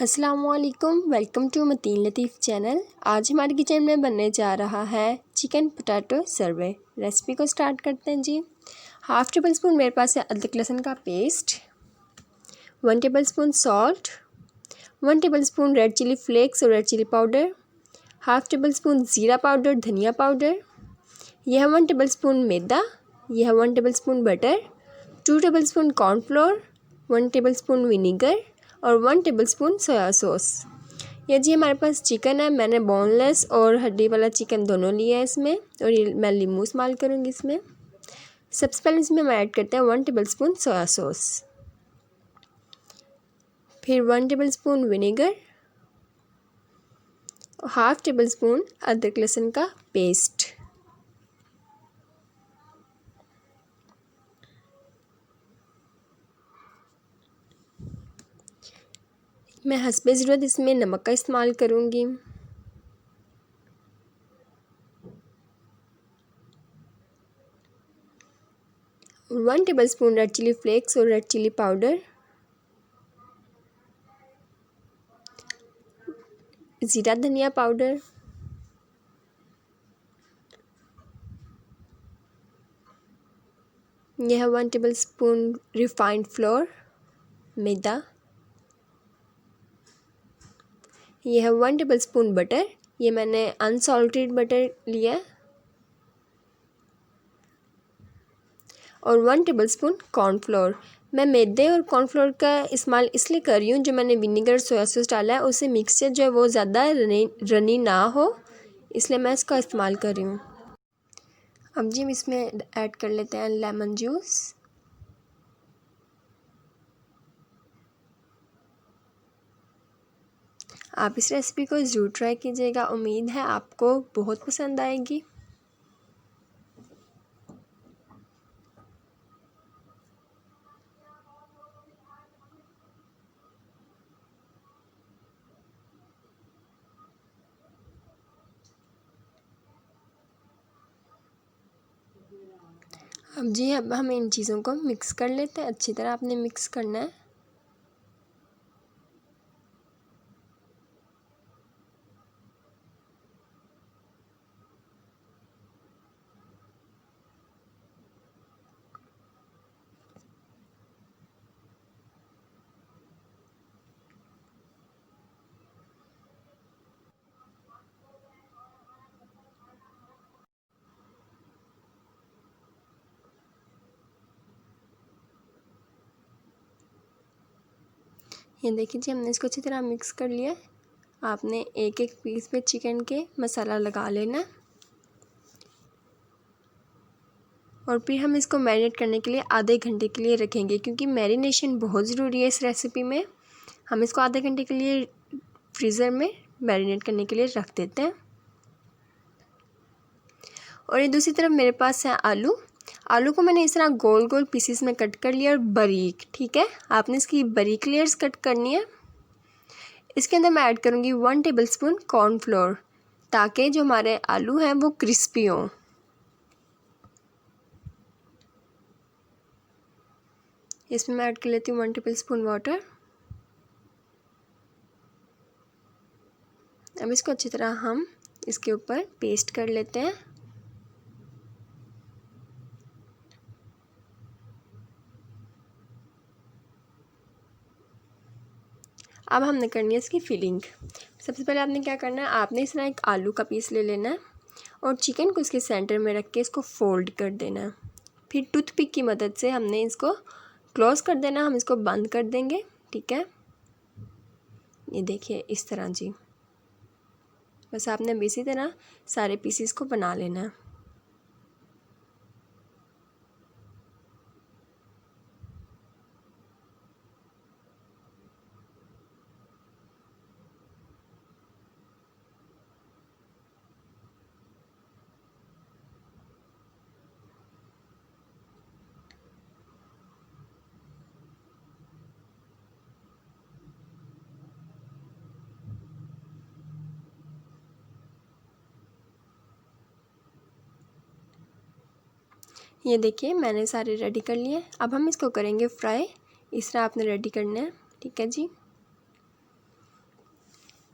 अस्सलाम वालेकुम, welcome to Mateen Latif channel. आज हमारे किचन में बनने जा रहा है चिकन पोटैटो सर्वे। रेसिपी को स्टार्ट करते हैं जी। हाफ़ टेबल स्पून मेरे पास है अदरक लहसुन का paste, 1 table spoon salt, 1 table spoon red chilli flakes और red chilli powder, half table spoon ज़ीरा पाउडर धनिया पाउडर, यह है 1 टेबल स्पून मैदा, यह है 1 table spoon butter, 2 table spoon cornflour, 1 table spoon vinegar और 1 टेबलस्पून सोया सॉस। ये जी हमारे पास चिकन है, मैंने बोनलेस और हड्डी वाला चिकन दोनों लिया है इसमें, और ये मैं लींबू इस्तेमाल करूँगी इसमें। सबसे पहले इसमें हम ऐड करते हैं 1 टेबलस्पून सोया सॉस, फिर 1 टेबलस्पून विनेगर और हाफ़ टेबलस्पून अदरक लहसुन का पेस्ट। मैं हस्बे ज़रूरत इसमें नमक का इस्तेमाल करूँगी। One table spoon red chilli flakes और रेड चिली पाउडर, ज़ीरा धनिया पाउडर, यह है 1 टेबल स्पून रिफाइंड फ्लोर मैदा, यह है 1 टेबल स्पून बटर, ये मैंने अनसॉल्टेड बटर लिया है, और 1 टेबल स्पून कॉर्नफ्लोर। मैं मैदे और कॉर्नफ्लोर का इस्तेमाल इसलिए कर रही हूँ, जो मैंने विनीगर सोया सॉस डाला है उससे मिक्सचर जो है वो ज़्यादा रनी ना हो, इसलिए मैं इसका इस्तेमाल कर रही हूँ। अब जी हम इसमें ऐड कर लेते हैं लेमन जूस। आप इस रेसिपी को ज़रूर ट्राई कीजिएगा, उम्मीद है आपको बहुत पसंद आएगी। अब जी अब हम इन चीज़ों को मिक्स कर लेते हैं, अच्छी तरह आपने मिक्स करना है। ये देखिए जी हमने इसको अच्छी तरह मिक्स कर लिया है। आपने एक एक पीस पे चिकन के मसाला लगा लेना है, और फिर हम इसको मैरिनेट करने के लिए आधे घंटे के लिए रखेंगे, क्योंकि मैरिनेशन बहुत ज़रूरी है इस रेसिपी में। हम इसको आधे घंटे के लिए फ्रीज़र में मैरिनेट करने के लिए रख देते हैं। और ये दूसरी तरफ मेरे पास है आलू को मैंने इस तरह गोल गोल पीसेस में कट कर लिया और बारीक, ठीक है। आपने इसकी बारीक लेयर्स कट करनी है। इसके अंदर मैं ऐड करूँगी 1 टेबलस्पून कॉर्नफ्लोर, ताकि जो हमारे आलू हैं वो क्रिस्पी हों। इसमें मैं ऐड कर लेती हूँ 1 टेबलस्पून वाटर। अब इसको अच्छी तरह हम इसके ऊपर पेस्ट कर लेते हैं। अब हमने करनी है इसकी फिलिंग। सबसे पहले आपने क्या करना है, आपने इस तरह एक आलू का पीस ले लेना है और चिकन को इसके सेंटर में रख के इसको फोल्ड कर देना है। फिर टूथपिक की मदद से हमने इसको क्लोज़ कर देना, हम इसको बंद कर देंगे, ठीक है। ये देखिए इस तरह जी, बस आपने इसी तरह सारे पीसेस को बना लेना है। ये देखिए मैंने सारे रेडी कर लिए। अब हम इसको करेंगे फ्राई। इस तरह आपने रेडी करना है, ठीक है जी।